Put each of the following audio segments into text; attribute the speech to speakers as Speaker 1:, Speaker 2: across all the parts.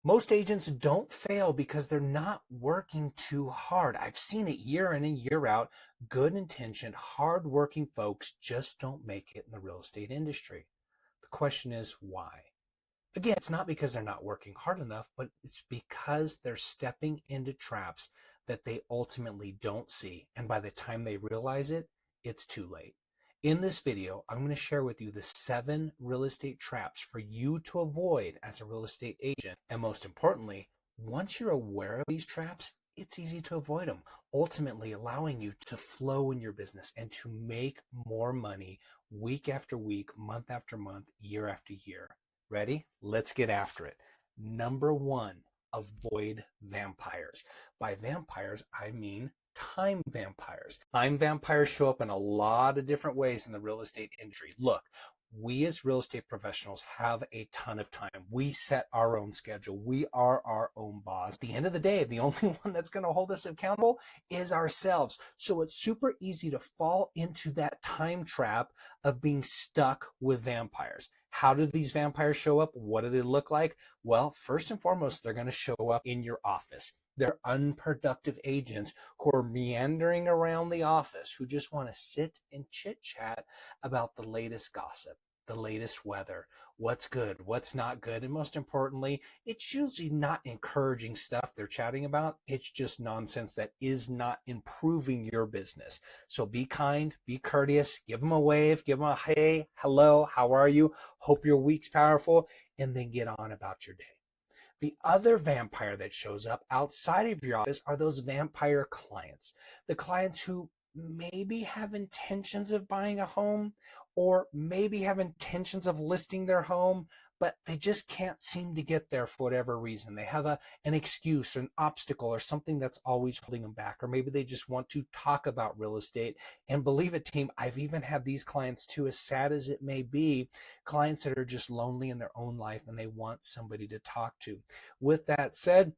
Speaker 1: Most agents don't fail because they're not working too hard. I've seen it year in and year out. Good intentioned, hard-working folks just don't make it in the real estate industry. The question is why? Again, it's not because they're not working hard enough, but it's because they're stepping into traps that they ultimately don't see. And by the time they realize it, it's too late. In this video, I'm going to share with you the 7 real estate traps for you to avoid as a real estate agent. And most importantly, once you're aware of these traps, it's easy to avoid them, ultimately allowing you to flow in your business and to make more money week after week, month after month, year after year. Ready? Let's get after it. Number 1, avoid vampires. By vampires, I mean time vampires. Time vampires show up in a lot of different ways in the real estate industry. Look, we as real estate professionals have a ton of time. We set our own schedule. We are our own boss. At the end of the day, the only one that's going to hold us accountable is ourselves. So it's super easy to fall into that time trap of being stuck with vampires. How do these vampires show up? What do they look like? Well, first and foremost, they're going to show up in your office. They're unproductive agents who are meandering around the office, who just want to sit and chit chat about the latest gossip, the latest weather, what's good, what's not good. And most importantly, it's usually not encouraging stuff they're chatting about. It's just nonsense that is not improving your business. So be kind, be courteous, give them a wave, give them a hey, hello, how are you? Hope your week's powerful, and then get on about your day. The other vampire that shows up outside of your office are those vampire clients. The clients who maybe have intentions of buying a home or maybe have intentions of listing their home, but they just can't seem to get there for whatever reason. They have an excuse or an obstacle or something that's always holding them back, or maybe they just want to talk about real estate. And believe it, team, I've even had these clients too, as sad as it may be, clients that are just lonely in their own life and they want somebody to talk to. With that said,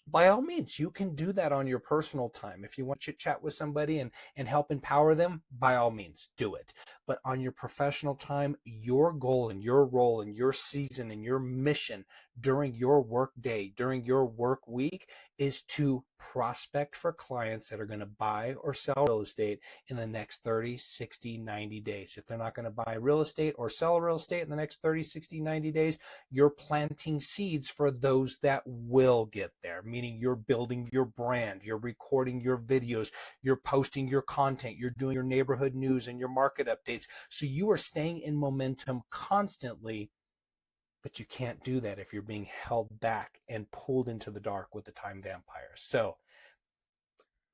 Speaker 1: by all means, you can do that on your personal time. If you want to chat with somebody and help empower them, by all means, do it. But on your professional time, your goal and your role and your season and your mission during your work day, during your work week, is to prospect for clients that are going to buy or sell real estate in the next 30, 60, 90 days. If they're not going to buy real estate or sell real estate in the next 30, 60, 90 days, you're planting seeds for those that will get there, meaning you're building your brand, you're recording your videos, you're posting your content, you're doing your neighborhood news and your market updates. So you are staying in momentum constantly, but you can't do that if you're being held back and pulled into the dark with the time vampires. So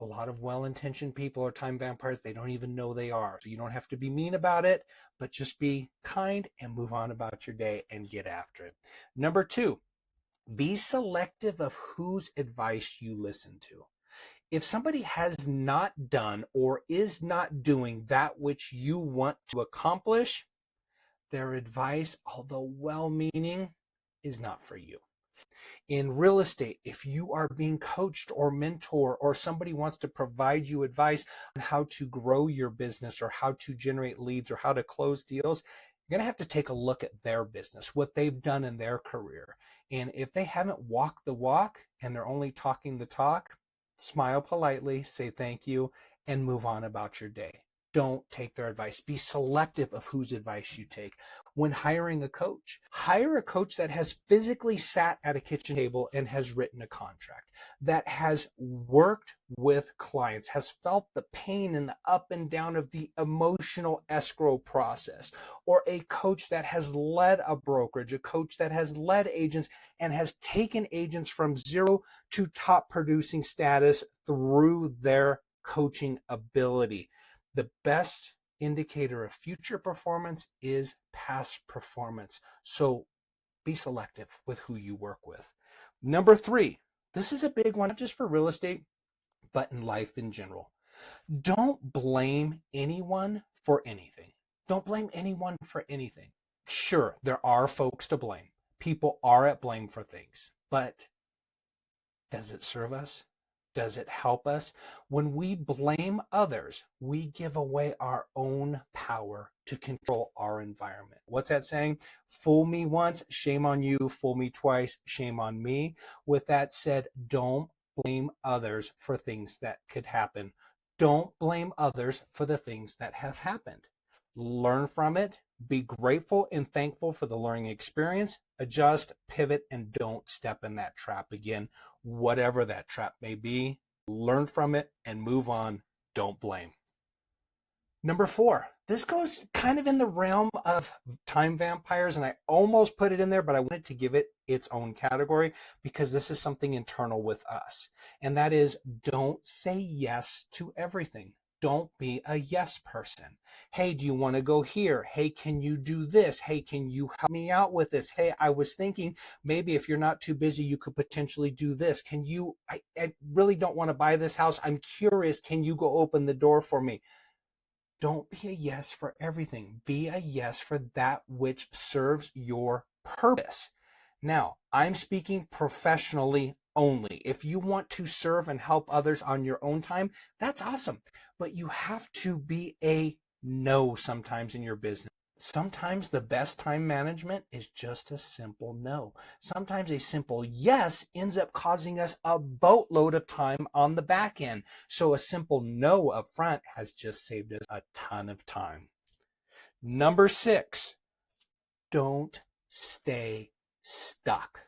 Speaker 1: a lot of well-intentioned people are time vampires. They don't even know they are. So you don't have to be mean about it, but just be kind and move on about your day and get after it. Number 2, be selective of whose advice you listen to. If somebody has not done or is not doing that which you want to accomplish, their advice, although well-meaning, is not for you. In real estate, if you are being coached or mentored or somebody wants to provide you advice on how to grow your business or how to generate leads or how to close deals, you're going to have to take a look at their business, what they've done in their career. And if they haven't walked the walk and they're only talking the talk, smile politely, say thank you, and move on about your day. Don't take their advice. Be selective of whose advice you take. When hiring a coach, hire a coach that has physically sat at a kitchen table and has written a contract, that has worked with clients, has felt the pain and the up and down of the emotional escrow process, or a coach that has led a brokerage, a coach that has led agents and has taken agents from zero to top producing status through their coaching ability. The best indicator of future performance is past performance. So be selective with who you work with. Number 3, this is a big one, not just for real estate, but in life in general. Don't blame anyone for anything. Don't blame anyone for anything. Sure, there are folks to blame. People are at blame for things, but does it serve us? Does it help us? When we blame others, we give away our own power to control our environment. What's that saying? Fool me once, shame on you. Fool me twice, shame on me. With that said, don't blame others for things that could happen. Don't blame others for the things that have happened. Learn from it. Be grateful and thankful for the learning experience. Adjust, pivot, and don't step in that trap again, whatever that trap may be. Learn from it and move on. Don't blame. Number 4, this goes kind of in the realm of time vampires, and I almost put it in there, but I wanted to give it its own category because this is something internal with us. And that is, don't say yes to everything. Don't be a yes person. Hey, do you want to go here? Hey, can you do this? Hey, can you help me out with this? Hey, I was thinking maybe if you're not too busy, you could potentially do this. Can you, I really don't want to buy this house. I'm curious. Can you go open the door for me? Don't be a yes for everything. Be a yes for that which serves your purpose. Now, I'm speaking professionally only. If you want to serve and help others on your own time, that's awesome. But you have to be a no sometimes in your business. Sometimes the best time management is just a simple no. Sometimes a simple yes ends up causing us a boatload of time on the back end. So a simple no up front has just saved us a ton of time. Number 6, don't stay stuck.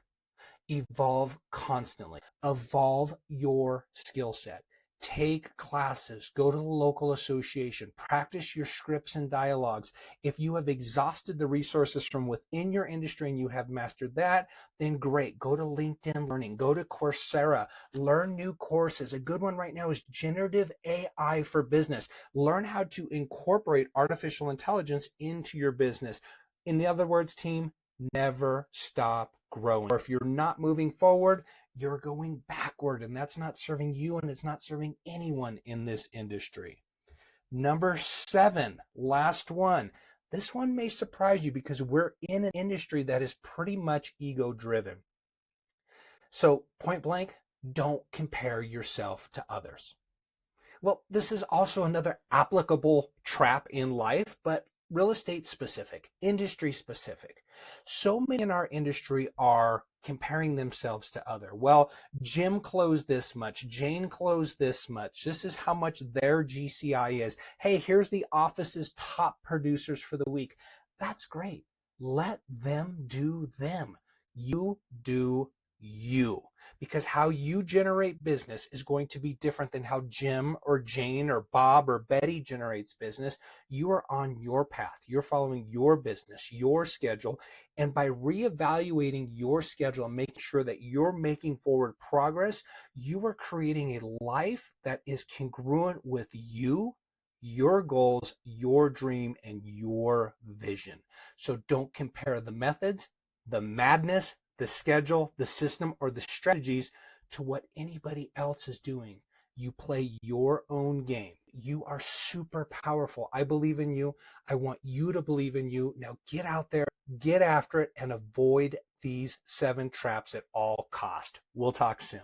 Speaker 1: Evolve constantly. Evolve your skill set. Take classes, go to the local association, practice your scripts and dialogues. If you have exhausted the resources from within your industry and you have mastered that, then great. Go to LinkedIn Learning, go to Coursera, learn new courses. A good one right now is Generative AI for Business. Learn how to incorporate artificial intelligence into your business. In other words, team, never stop growing. Or if you're not moving forward, you're going backward, and that's not serving you and it's not serving anyone in this industry. Number 7, last one. This one may surprise you because we're in an industry that is pretty much ego driven. So point blank, don't compare yourself to others. Well, this is also another applicable trap in life, but real estate specific, industry specific. So many in our industry are comparing themselves to other. Well, Jim closed this much, Jane closed this much. This is how much their GCI is. Hey, here's the office's top producers for the week. That's great. Let them do them. You do you. Because how you generate business is going to be different than how Jim or Jane or Bob or Betty generates business. You are on your path. You're following your business, your schedule. And by reevaluating your schedule and making sure that you're making forward progress, you are creating a life that is congruent with you, your goals, your dream, and your vision. So don't compare the methods, the madness, the schedule, the system, or the strategies to what anybody else is doing. You play your own game. You are super powerful. I believe in you. I want you to believe in you. Now get out there, get after it, and avoid these 7 traps at all cost. We'll talk soon.